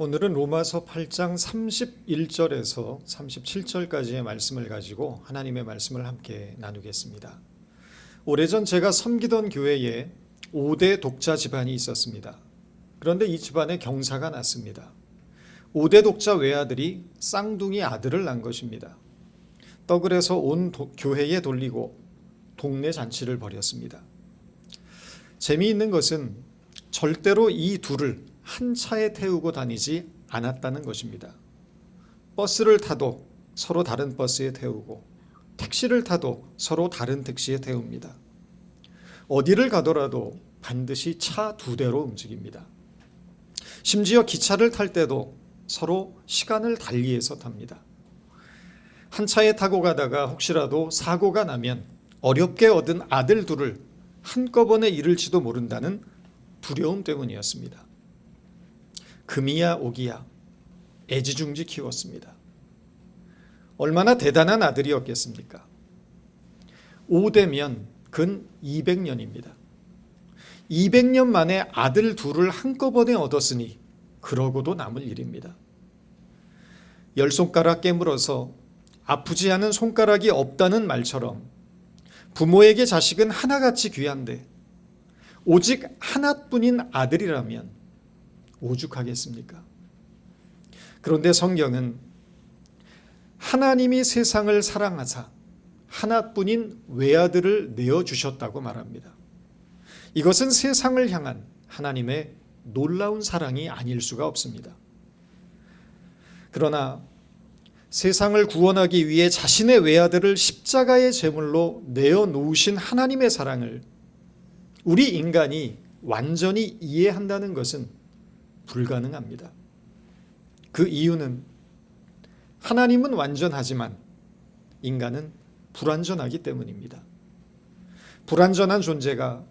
오늘은 로마서 8장 31절에서 37절까지의 말씀을 가지고 하나님의 말씀을 함께 나누겠습니다. 오래전 제가 섬기던 교회에 5대 독자 집안이 있었습니다. 그런데 이 집안에 경사가 났습니다. 5대 독자 외아들이 쌍둥이 아들을 낳은 것입니다. 떡을 해서 온 교회에 돌리고 동네 잔치를 벌였습니다. 재미있는 것은 절대로 이 둘을 한 차에 태우고 다니지 않았다는 것입니다. 버스를 타도 서로 다른 버스에 태우고 택시를 타도 서로 다른 택시에 태웁니다. 어디를 가더라도 반드시 차 2대로 움직입니다. 심지어 기차를 탈 때도 서로 시간을 달리해서 탑니다. 한 차에 타고 가다가 혹시라도 사고가 나면 어렵게 얻은 아들 둘을 한꺼번에 잃을지도 모른다는 두려움 때문이었습니다. 금이야 오기야 애지중지 키웠습니다. 얼마나 대단한 아들이었겠습니까? 5대면 근 200년입니다. 200년 만에 아들 둘을 한꺼번에 얻었으니 그러고도 남을 일입니다. 10손가락 깨물어서 아프지 않은 손가락이 없다는 말처럼 부모에게 자식은 하나같이 귀한데 오직 하나뿐인 아들이라면 오죽하겠습니까? 그런데 성경은 하나님이 세상을 사랑하사 하나뿐인 외아들을 내어주셨다고 말합니다. 이것은 세상을 향한 하나님의 놀라운 사랑이 아닐 수가 없습니다. 그러나 세상을 구원하기 위해 자신의 외아들을 십자가의 제물로 내어놓으신 하나님의 사랑을 우리 인간이 완전히 이해한다는 것은 불가능합니다. 그 이유는 하나님은 완전하지만 인간은 불완전하기 때문입니다. 불완전한 존재가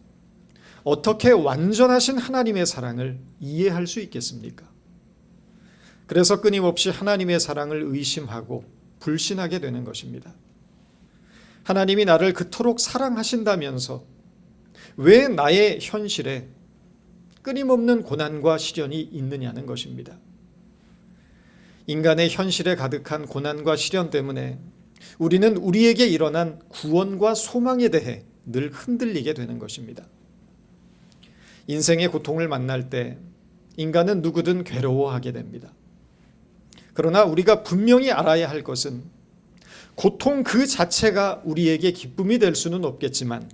어떻게 완전하신 하나님의 사랑을 이해할 수 있겠습니까? 그래서 끊임없이 하나님의 사랑을 의심하고 불신하게 되는 것입니다. 하나님이 나를 그토록 사랑하신다면서 왜 나의 현실에 끊임없는 고난과 시련이 있느냐는 것입니다. 인간의 현실에 가득한 고난과 시련 때문에 우리는 우리에게 일어난 구원과 소망에 대해 늘 흔들리게 되는 것입니다. 인생의 고통을 만날 때 인간은 누구든 괴로워하게 됩니다. 그러나 우리가 분명히 알아야 할 것은 고통 그 자체가 우리에게 기쁨이 될 수는 없겠지만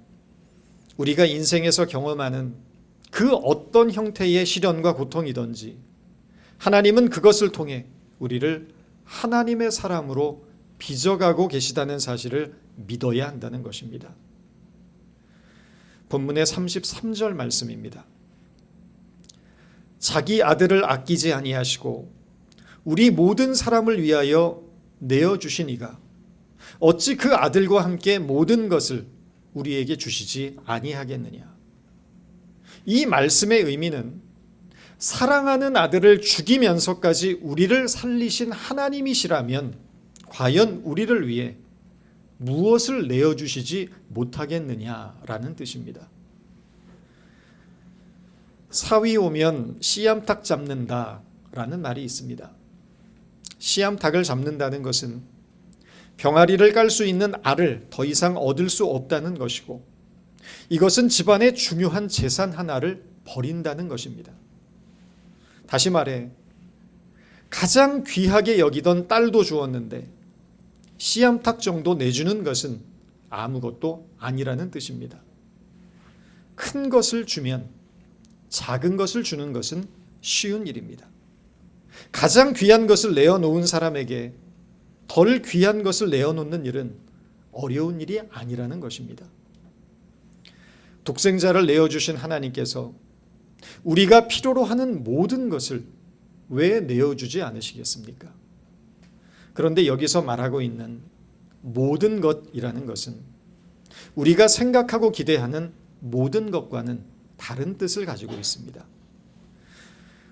우리가 인생에서 경험하는 그 어떤 형태의 시련과 고통이든지 하나님은 그것을 통해 우리를 하나님의 사람으로 빚어가고 계시다는 사실을 믿어야 한다는 것입니다. 본문의 33절 말씀입니다. 자기 아들을 아끼지 아니하시고 우리 모든 사람을 위하여 내어주신 이가 어찌 그 아들과 함께 모든 것을 우리에게 주시지 아니하겠느냐. 이 말씀의 의미는 사랑하는 아들을 죽이면서까지 우리를 살리신 하나님이시라면 과연 우리를 위해 무엇을 내어주시지 못하겠느냐라는 뜻입니다. 사위 오면 씨암탉 잡는다라는 말이 있습니다. 씨암탉을 잡는다는 것은 병아리를 깔 수 있는 알을 더 이상 얻을 수 없다는 것이고 이것은 집안의 중요한 재산 하나를 버린다는 것입니다. 다시 말해 가장 귀하게 여기던 딸도 주었는데 씨암탉 정도 내주는 것은 아무것도 아니라는 뜻입니다. 큰 것을 주면 작은 것을 주는 것은 쉬운 일입니다. 가장 귀한 것을 내어놓은 사람에게 덜 귀한 것을 내어놓는 일은 어려운 일이 아니라는 것입니다. 독생자를 내어주신 하나님께서 우리가 필요로 하는 모든 것을 왜 내어주지 않으시겠습니까? 그런데 여기서 말하고 있는 모든 것이라는 것은 우리가 생각하고 기대하는 모든 것과는 다른 뜻을 가지고 있습니다.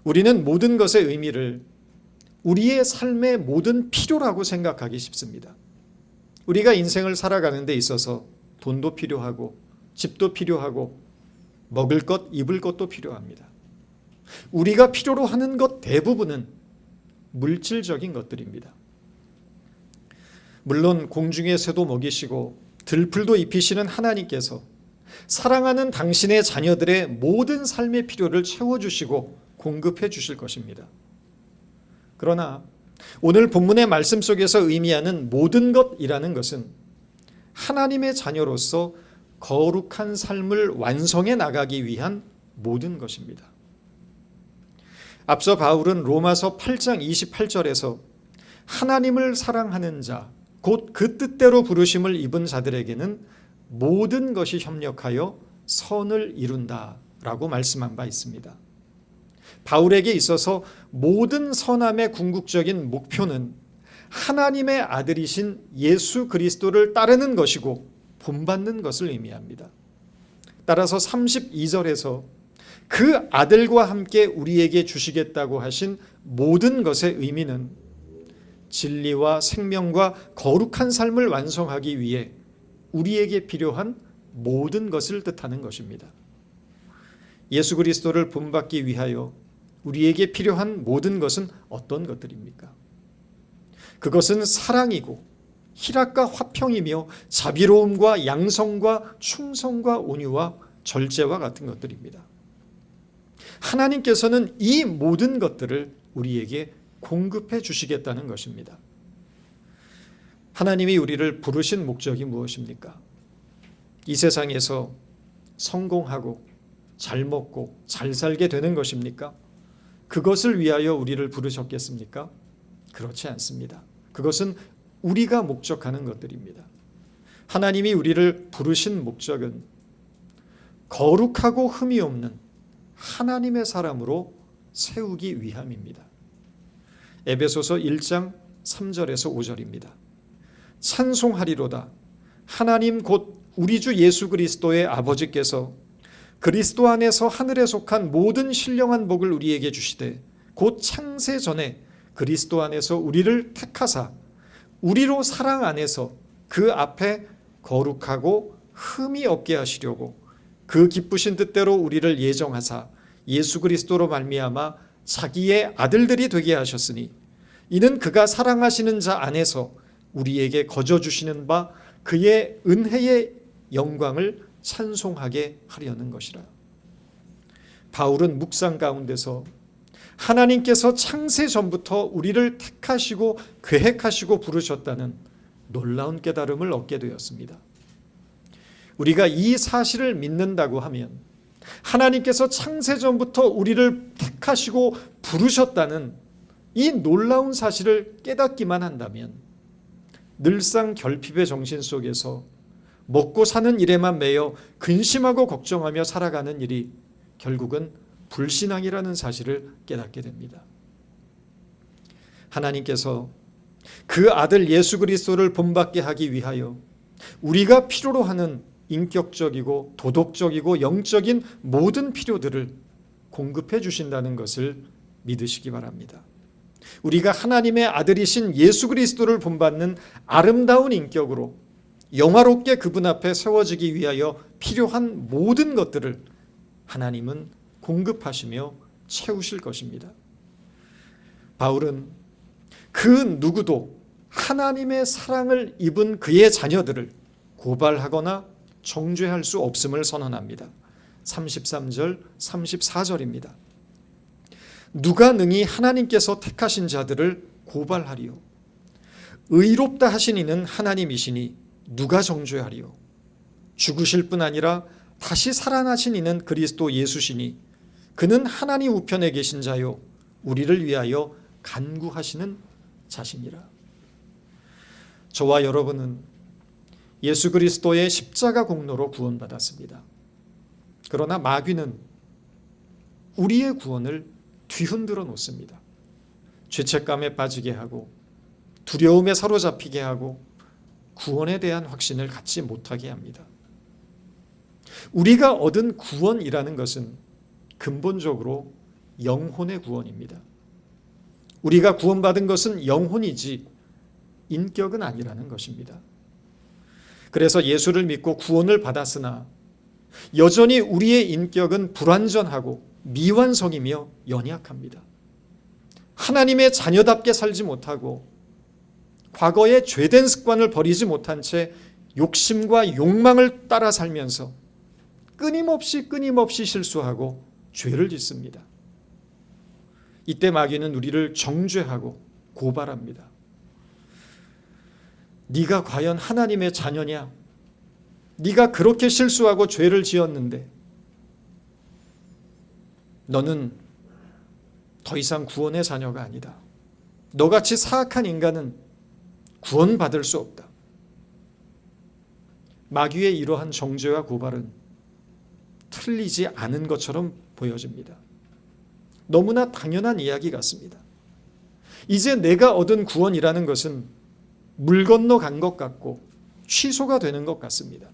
우리는 모든 것의 의미를 우리의 삶의 모든 필요라고 생각하기 쉽습니다. 우리가 인생을 살아가는 데 있어서 돈도 필요하고 집도 필요하고 먹을 것, 입을 것도 필요합니다. 우리가 필요로 하는 것 대부분은 물질적인 것들입니다. 물론 공중의 새도 먹이시고 들풀도 입히시는 하나님께서 사랑하는 당신의 자녀들의 모든 삶의 필요를 채워주시고 공급해 주실 것입니다. 그러나 오늘 본문의 말씀 속에서 의미하는 모든 것이라는 것은 하나님의 자녀로서 거룩한 삶을 완성해 나가기 위한 모든 것입니다. 앞서 바울은 로마서 8장 28절에서 하나님을 사랑하는 자, 곧 그 뜻대로 부르심을 입은 자들에게는 모든 것이 협력하여 선을 이룬다라고 말씀한 바 있습니다. 바울에게 있어서 모든 선함의 궁극적인 목표는 하나님의 아들이신 예수 그리스도를 따르는 것이고 본받는 것을 의미합니다. 따라서 32절에서 그 아들과 함께 우리에게 주시겠다고 하신 모든 것의 의미는 진리와 생명과 거룩한 삶을 완성하기 위해 우리에게 필요한 모든 것을 뜻하는 것입니다. 예수 그리스도를 본받기 위하여 우리에게 필요한 모든 것은 어떤 것들입니까? 그것은 사랑이고 희락과 화평이며 자비로움과 양성과 충성과 온유와 절제와 같은 것들입니다. 하나님께서는 이 모든 것들을 우리에게 공급해 주시겠다는 것입니다. 하나님이 우리를 부르신 목적이 무엇입니까? 이 세상에서 성공하고 잘 먹고 잘 살게 되는 것입니까? 그것을 위하여 우리를 부르셨겠습니까? 그렇지 않습니다. 그것은 우리가 목적하는 것들입니다. 하나님이 우리를 부르신 목적은 거룩하고 흠이 없는 하나님의 사람으로 세우기 위함입니다. 에베소서 1장 3절에서 5절입니다. 찬송하리로다. 하나님 곧 우리 주 예수 그리스도의 아버지께서 그리스도 안에서 하늘에 속한 모든 신령한 복을 우리에게 주시되 곧 창세 전에 그리스도 안에서 우리를 택하사 우리로 사랑 안에서 그 앞에 거룩하고 흠이 없게 하시려고 그 기쁘신 뜻대로 우리를 예정하사 예수 그리스도로 말미암아 자기의 아들들이 되게 하셨으니 이는 그가 사랑하시는 자 안에서 우리에게 거저 주시는 바 그의 은혜의 영광을 찬송하게 하려는 것이라. 바울은 묵상 가운데서 하나님께서 창세 전부터 우리를 택하시고 계획하시고 부르셨다는 놀라운 깨달음을 얻게 되었습니다. 우리가 이 사실을 믿는다고 하면 하나님께서 창세 전부터 우리를 택하시고 부르셨다는 이 놀라운 사실을 깨닫기만 한다면 늘상 결핍의 정신 속에서 먹고 사는 일에만 매여 근심하고 걱정하며 살아가는 일이 결국은 불신앙이라는 사실을 깨닫게 됩니다. 하나님께서 그 아들 예수 그리스도를 본받게 하기 위하여 우리가 필요로 하는 인격적이고 도덕적이고 영적인 모든 필요들을 공급해 주신다는 것을 믿으시기 바랍니다. 우리가 하나님의 아들이신 예수 그리스도를 본받는 아름다운 인격으로 영화롭게 그분 앞에 세워지기 위하여 필요한 모든 것들을 하나님은 공급하시며 채우실 것입니다. 바울은 그 누구도 하나님의 사랑을 입은 그의 자녀들을 고발하거나 정죄할 수 없음을 선언합니다. 33절, 34절입니다. 누가 능히 하나님께서 택하신 자들을 고발하리요? 의롭다 하신 이는 하나님이시니 누가 정죄하리요? 죽으실 뿐 아니라 다시 살아나신 이는 그리스도 예수시니 그는 하나님 우편에 계신 자요 우리를 위하여 간구하시는 자시니라. 저와 여러분은 예수 그리스도의 십자가 공로로 구원받았습니다. 그러나 마귀는 우리의 구원을 뒤흔들어 놓습니다. 죄책감에 빠지게 하고 두려움에 사로잡히게 하고 구원에 대한 확신을 갖지 못하게 합니다. 우리가 얻은 구원이라는 것은 근본적으로 영혼의 구원입니다. 우리가 구원받은 것은 영혼이지 인격은 아니라는 것입니다. 그래서 예수를 믿고 구원을 받았으나 여전히 우리의 인격은 불완전하고 미완성이며 연약합니다. 하나님의 자녀답게 살지 못하고 과거의 죄된 습관을 버리지 못한 채 욕심과 욕망을 따라 살면서 끊임없이 실수하고 죄를 짓습니다. 이때 마귀는 우리를 정죄하고 고발합니다. 네가 과연 하나님의 자녀냐? 네가 그렇게 실수하고 죄를 지었는데 너는 더 이상 구원의 자녀가 아니다. 너같이 사악한 인간은 구원받을 수 없다. 마귀의 이러한 정죄와 고발은 틀리지 않은 것처럼 보여집니다. 너무나 당연한 이야기 같습니다. 이제 내가 얻은 구원이라는 것은 물 건너 간 것 같고 취소가 되는 것 같습니다.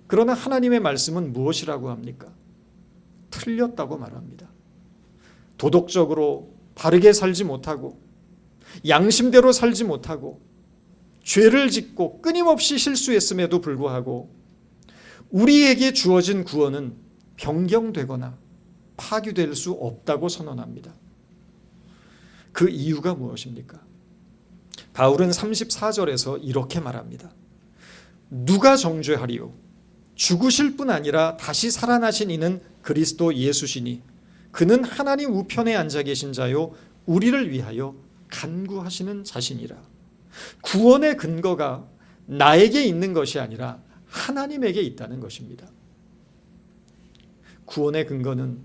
그러나 하나님의 말씀은 무엇이라고 합니까? 틀렸다고 말합니다. 도덕적으로 바르게 살지 못하고 양심대로 살지 못하고 죄를 짓고 끊임없이 실수했음에도 불구하고 우리에게 주어진 구원은 변경되거나 파기될 수 없다고 선언합니다. 그 이유가 무엇입니까? 바울은 34절에서 이렇게 말합니다. 누가 정죄하리요? 죽으실 뿐 아니라 다시 살아나신 이는 그리스도 예수시니 그는 하나님 우편에 앉아 계신 자요 우리를 위하여 간구하시는 자신이라. 구원의 근거가 나에게 있는 것이 아니라 하나님에게 있다는 것입니다. 구원의 근거는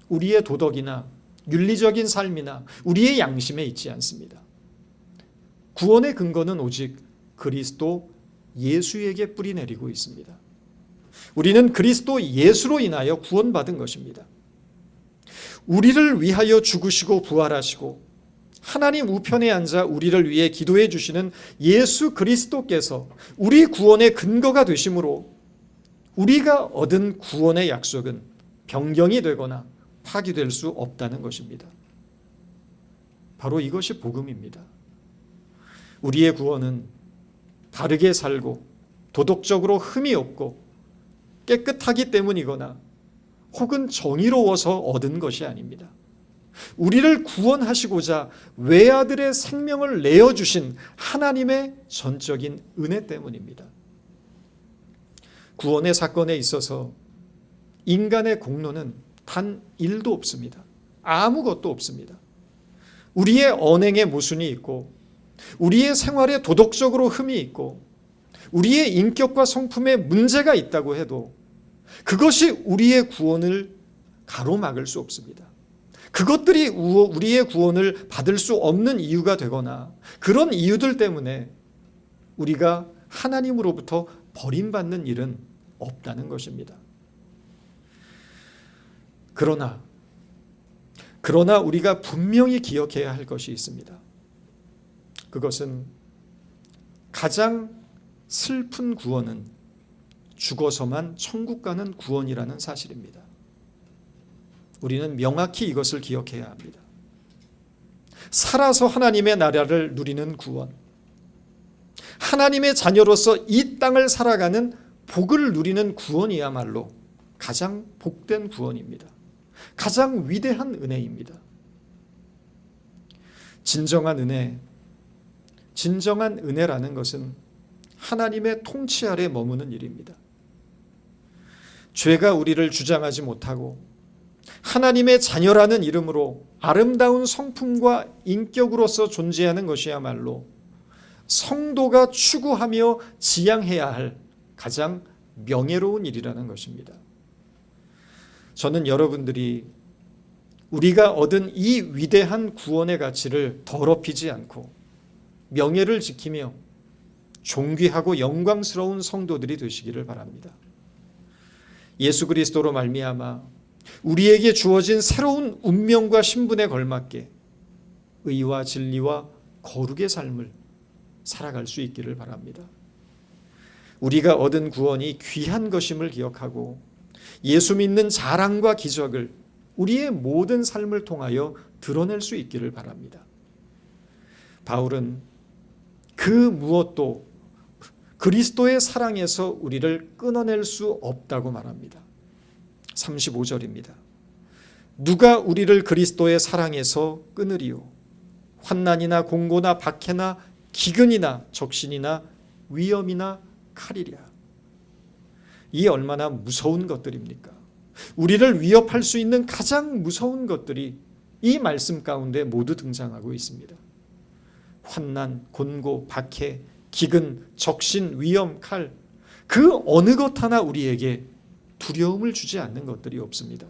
우리의 도덕이나 윤리적인 삶이나 우리의 양심에 있지 않습니다. 구원의 근거는 오직 그리스도 예수에게 뿌리내리고 있습니다. 우리는 그리스도 예수로 인하여 구원받은 것입니다. 우리를 위하여 죽으시고 부활하시고 하나님 우편에 앉아 우리를 위해 기도해 주시는 예수 그리스도께서 우리 구원의 근거가 되심으로 우리가 얻은 구원의 약속은 변경이 되거나 파기될 수 없다는 것입니다. 바로 이것이 복음입니다. 우리의 구원은 바르게 살고 도덕적으로 흠이 없고 깨끗하기 때문이거나 혹은 정의로워서 얻은 것이 아닙니다. 우리를 구원하시고자 외아들의 생명을 내어주신 하나님의 전적인 은혜 때문입니다. 구원의 사건에 있어서 인간의 공로는 단 1도 없습니다. 아무것도 없습니다. 우리의 언행에 모순이 있고 우리의 생활에 도덕적으로 흠이 있고 우리의 인격과 성품에 문제가 있다고 해도 그것이 우리의 구원을 가로막을 수 없습니다. 그것들이 우리의 구원을 받을 수 없는 이유가 되거나 그런 이유들 때문에 우리가 하나님으로부터 버림받는 일은 없다는 것입니다. 그러나 우리가 분명히 기억해야 할 것이 있습니다. 그것은 가장 슬픈 구원은 죽어서만 천국 가는 구원이라는 사실입니다. 우리는 명확히 이것을 기억해야 합니다. 살아서 하나님의 나라를 누리는 구원, 하나님의 자녀로서 이 땅을 살아가는 복을 누리는 구원이야말로 가장 복된 구원입니다. 가장 위대한 은혜입니다. 진정한 은혜라는 것은 하나님의 통치 아래 머무는 일입니다. 죄가 우리를 주장하지 못하고 하나님의 자녀라는 이름으로 아름다운 성품과 인격으로서 존재하는 것이야말로 성도가 추구하며 지향해야 할 가장 명예로운 일이라는 것입니다. 저는 여러분들이 우리가 얻은 이 위대한 구원의 가치를 더럽히지 않고 명예를 지키며 존귀하고 영광스러운 성도들이 되시기를 바랍니다. 예수 그리스도로 말미암아 우리에게 주어진 새로운 운명과 신분에 걸맞게 의와 진리와 거룩의 삶을 살아갈 수 있기를 바랍니다. 우리가 얻은 구원이 귀한 것임을 기억하고 예수 믿는 자랑과 기적을 우리의 모든 삶을 통하여 드러낼 수 있기를 바랍니다. 바울은 그 무엇도 그리스도의 사랑에서 우리를 끊어낼 수 없다고 말합니다. 35절입니다. 누가 우리를 그리스도의 사랑에서 끊으리요? 환난이나 공고나 박해나 기근이나 적신이나 위험이나 칼이랴. 이 얼마나 무서운 것들입니까? 우리를 위협할 수 있는 가장 무서운 것들이 이 말씀 가운데 모두 등장하고 있습니다. 환난, 곤고, 박해, 기근, 적신, 위험, 칼, 그 어느 것 하나 우리에게 두려움을 주지 않는 것들이 없습니다.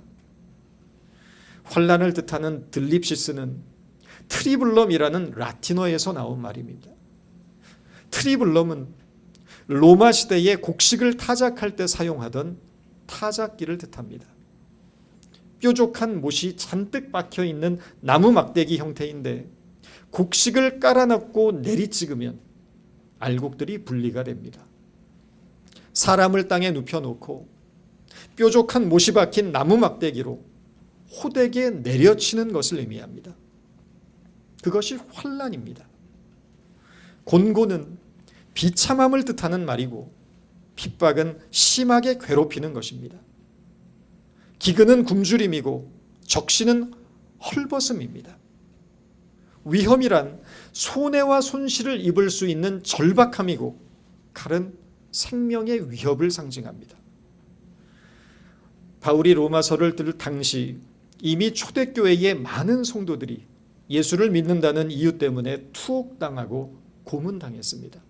환난을 뜻하는 들립시스는 트리블럼이라는 라틴어에서 나온 말입니다. 트리블럼은 로마 시대에 곡식을 타작할 때 사용하던 타작기를 뜻합니다. 뾰족한 못이 잔뜩 박혀 있는 나무 막대기 형태인데 곡식을 깔아넣고 내리찍으면 알곡들이 분리가 됩니다. 사람을 땅에 눕혀놓고 뾰족한 못이 박힌 나무 막대기로 호되게 내려치는 것을 의미합니다. 그것이 환난입니다. 곤고는 비참함을 뜻하는 말이고 핍박은 심하게 괴롭히는 것입니다. 기근은 굶주림이고 적신은 헐벗음입니다. 위험이란 손해와 손실을 입을 수 있는 절박함이고 칼은 생명의 위협을 상징합니다. 바울이 로마서를 뜰 당시 이미 초대교회의 많은 성도들이 예수를 믿는다는 이유 때문에 투옥당하고 고문당했습니다.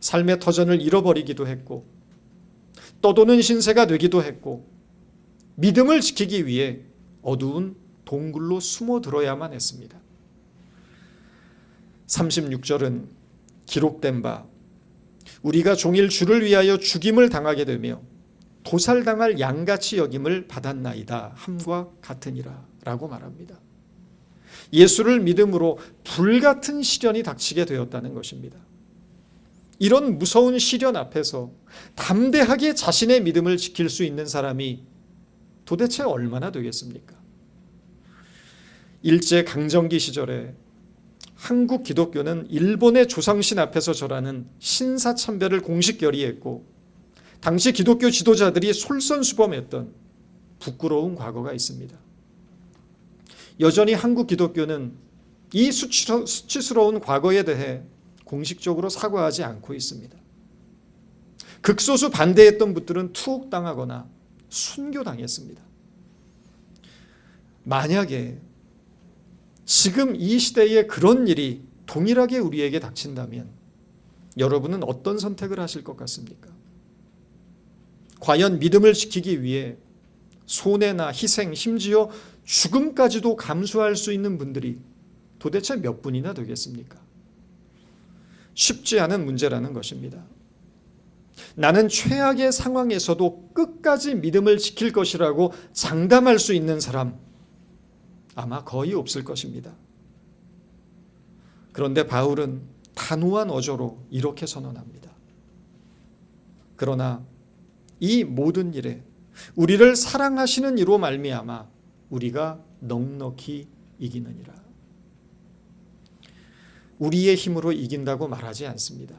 삶의 터전을 잃어버리기도 했고 떠도는 신세가 되기도 했고 믿음을 지키기 위해 어두운 동굴로 숨어들어야만 했습니다. 36절은 기록된 바 우리가 종일 주를 위하여 죽임을 당하게 되며 도살당할 양같이 여김을 받았나이다 함과 같으니라 라고 말합니다. 예수를 믿음으로 불같은 시련이 닥치게 되었다는 것입니다. 이런 무서운 시련 앞에서 담대하게 자신의 믿음을 지킬 수 있는 사람이 도대체 얼마나 되겠습니까? 일제 강점기 시절에 한국 기독교는 일본의 조상신 앞에서 절하는 신사참배를 공식 결의했고 당시 기독교 지도자들이 솔선수범했던 부끄러운 과거가 있습니다. 여전히 한국 기독교는 이 수치스러운 과거에 대해 공식적으로 사과하지 않고 있습니다. 극소수 반대했던 분들은 투옥당하거나 순교당했습니다. 만약에 지금 이 시대에 그런 일이 동일하게 우리에게 닥친다면 여러분은 어떤 선택을 하실 것 같습니까? 과연 믿음을 지키기 위해 손해나 희생, 심지어 죽음까지도 감수할 수 있는 분들이 도대체 몇 분이나 되겠습니까? 쉽지 않은 문제라는 것입니다. 나는 최악의 상황에서도 끝까지 믿음을 지킬 것이라고 장담할 수 있는 사람 아마 거의 없을 것입니다. 그런데 바울은 단호한 어조로 이렇게 선언합니다. 그러나 이 모든 일에 우리를 사랑하시는 이로 말미암아 우리가 넉넉히 이기느니라. 우리의 힘으로 이긴다고 말하지 않습니다.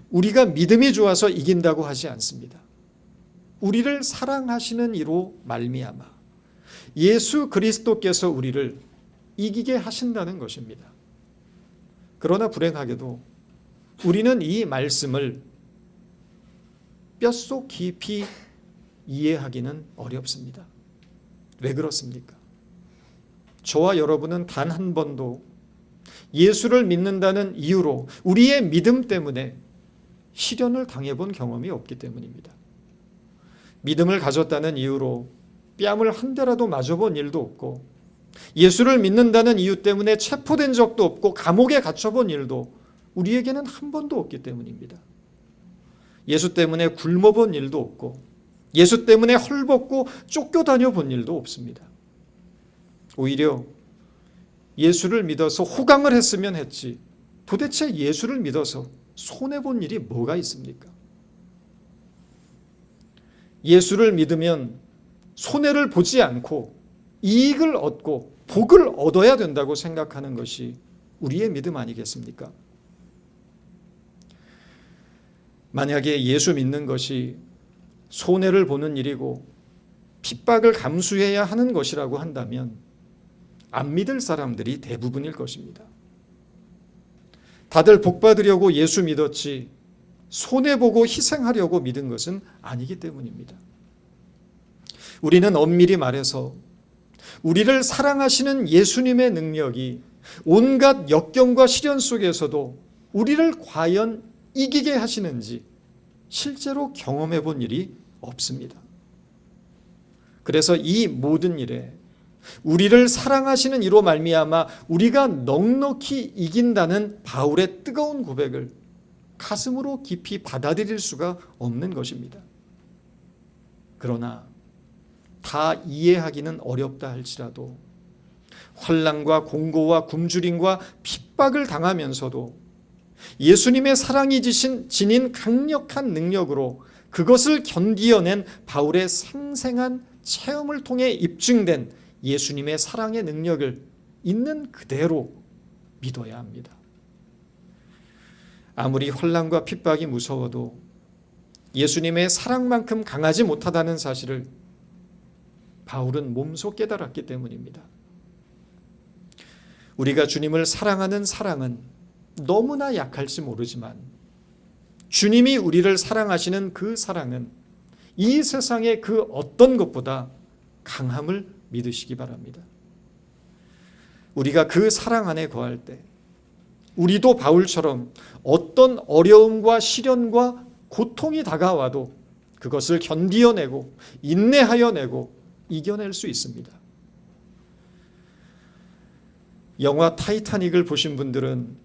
우리가 믿음이 좋아서 이긴다고 하지 않습니다. 우리를 사랑하시는 이로 말미암아 예수 그리스도께서 우리를 이기게 하신다는 것입니다. 그러나 불행하게도 우리는 이 말씀을 뼛속 깊이 이해하기는 어렵습니다. 왜 그렇습니까? 저와 여러분은 단 한 번도 예수를 믿는다는 이유로 우리의 믿음 때문에 시련을 당해본 경험이 없기 때문입니다. 믿음을 가졌다는 이유로 뺨을 한 대라도 맞아본 일도 없고 예수를 믿는다는 이유 때문에 체포된 적도 없고 감옥에 갇혀본 일도 우리에게는 한 번도 없기 때문입니다. 예수 때문에 굶어본 일도 없고 예수 때문에 헐벗고 쫓겨다녀 본 일도 없습니다. 오히려 예수를 믿어서 호강을 했으면 했지 도대체 예수를 믿어서 손해본 일이 뭐가 있습니까? 예수를 믿으면 손해를 보지 않고 이익을 얻고 복을 얻어야 된다고 생각하는 것이 우리의 믿음 아니겠습니까? 만약에 예수 믿는 것이 손해를 보는 일이고 핍박을 감수해야 하는 것이라고 한다면 안 믿을 사람들이 대부분일 것입니다. 다들 복받으려고 예수 믿었지 손해보고 희생하려고 믿은 것은 아니기 때문입니다. 우리는 엄밀히 말해서 우리를 사랑하시는 예수님의 능력이 온갖 역경과 시련 속에서도 우리를 과연 이기게 하시는지 실제로 경험해 본 일이 없습니다. 그래서 이 모든 일에 우리를 사랑하시는 이로 말미암아 우리가 넉넉히 이긴다는 바울의 뜨거운 고백을 가슴으로 깊이 받아들일 수가 없는 것입니다. 그러나 다 이해하기는 어렵다 할지라도 환난과 공고와 굶주림과 핍박을 당하면서도 예수님의 사랑이 지닌 강력한 능력으로 그것을 견디어낸 바울의 생생한 체험을 통해 입증된 예수님의 사랑의 능력을 있는 그대로 믿어야 합니다. 아무리 환난과 핍박이 무서워도 예수님의 사랑만큼 강하지 못하다는 사실을 바울은 몸소 깨달았기 때문입니다. 우리가 주님을 사랑하는 사랑은 너무나 약할지 모르지만 주님이 우리를 사랑하시는 그 사랑은 이 세상의 그 어떤 것보다 강함을 믿으시기 바랍니다. 우리가 그 사랑 안에 거할 때 우리도 바울처럼 어떤 어려움과 시련과 고통이 다가와도 그것을 견디어내고 인내하여내고 이겨낼 수 있습니다. 영화 타이타닉을 보신 분들은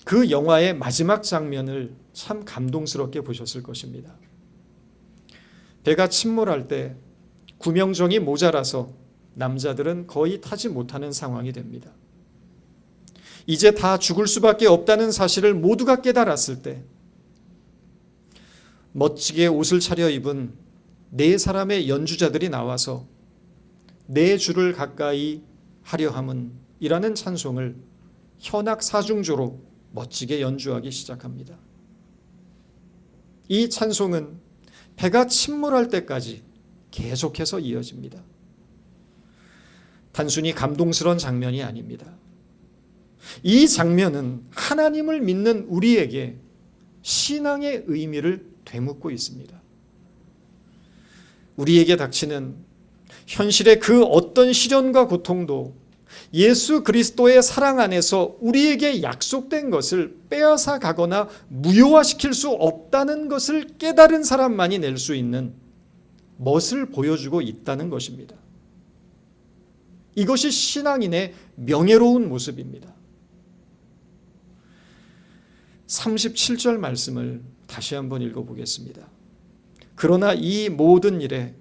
그 영화의 마지막 장면을 참 감동스럽게 보셨을 것입니다. 배가 침몰할 때 구명정이 모자라서 남자들은 거의 타지 못하는 상황이 됩니다. 이제 다 죽을 수밖에 없다는 사실을 모두가 깨달았을 때 멋지게 옷을 차려입은 4사람의 연주자들이 나와서 내 주를 가까이 하려 함은 이라는 찬송을 현악 사중조로 멋지게 연주하기 시작합니다. 이 찬송은 배가 침몰할 때까지 계속해서 이어집니다. 단순히 감동스러운 장면이 아닙니다. 이 장면은 하나님을 믿는 우리에게 신앙의 의미를 되묻고 있습니다. 우리에게 닥치는 현실의 그 어떤 시련과 고통도 예수 그리스도의 사랑 안에서 우리에게 약속된 것을 빼앗아 가거나 무효화시킬 수 없다는 것을 깨달은 사람만이 낼 수 있는 멋을 보여주고 있다는 것입니다. 이것이 신앙인의 명예로운 모습입니다. 37절 말씀을 다시 한번 읽어보겠습니다. 그러나 이 모든 일에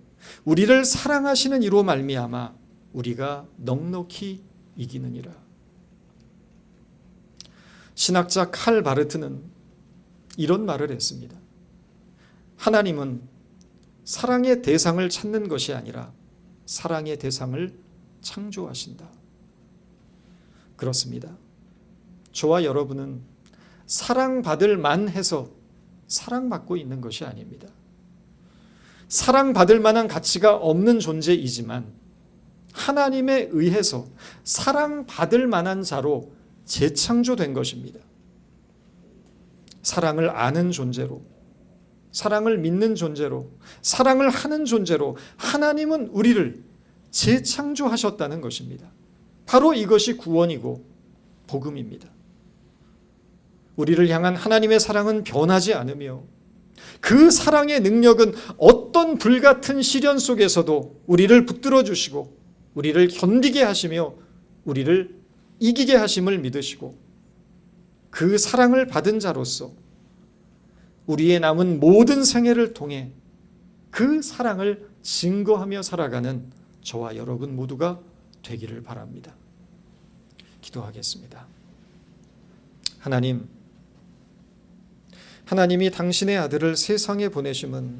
우리를 사랑하시는 이로 말미암아 우리가 넉넉히 이기느니라. 신학자 칼 바르트는 이런 말을 했습니다. 하나님은 사랑의 대상을 찾는 것이 아니라 사랑의 대상을 창조하신다. 그렇습니다. 저와 여러분은 사랑받을 만해서 사랑받고 있는 것이 아닙니다. 사랑받을 만한 가치가 없는 존재이지만 하나님에 의해서 사랑받을 만한 자로 재창조된 것입니다. 사랑을 아는 존재로, 사랑을 믿는 존재로, 사랑을 하는 존재로 하나님은 우리를 재창조하셨다는 것입니다. 바로 이것이 구원이고 복음입니다. 우리를 향한 하나님의 사랑은 변하지 않으며 그 사랑의 능력은 어떤 불같은 시련 속에서도 우리를 붙들어 주시고 우리를 견디게 하시며 우리를 이기게 하심을 믿으시고 그 사랑을 받은 자로서 우리의 남은 모든 생애를 통해 그 사랑을 증거하며 살아가는 저와 여러분 모두가 되기를 바랍니다. 기도하겠습니다. 하나님이 당신의 아들을 세상에 보내심은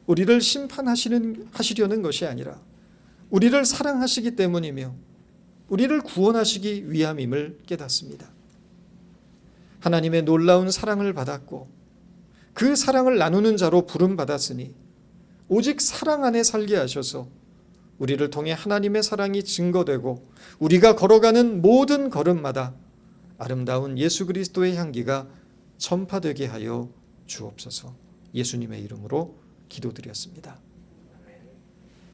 우리를 심판하시려는 것이 아니라 우리를 사랑하시기 때문이며 우리를 구원하시기 위함임을 깨닫습니다. 하나님의 놀라운 사랑을 받았고 그 사랑을 나누는 자로 부름받았으니 오직 사랑 안에 살게 하셔서 우리를 통해 하나님의 사랑이 증거되고 우리가 걸어가는 모든 걸음마다 아름다운 예수 그리스도의 향기가 전파되게 하여 주옵소서. 예수님의 이름으로 기도드렸습니다.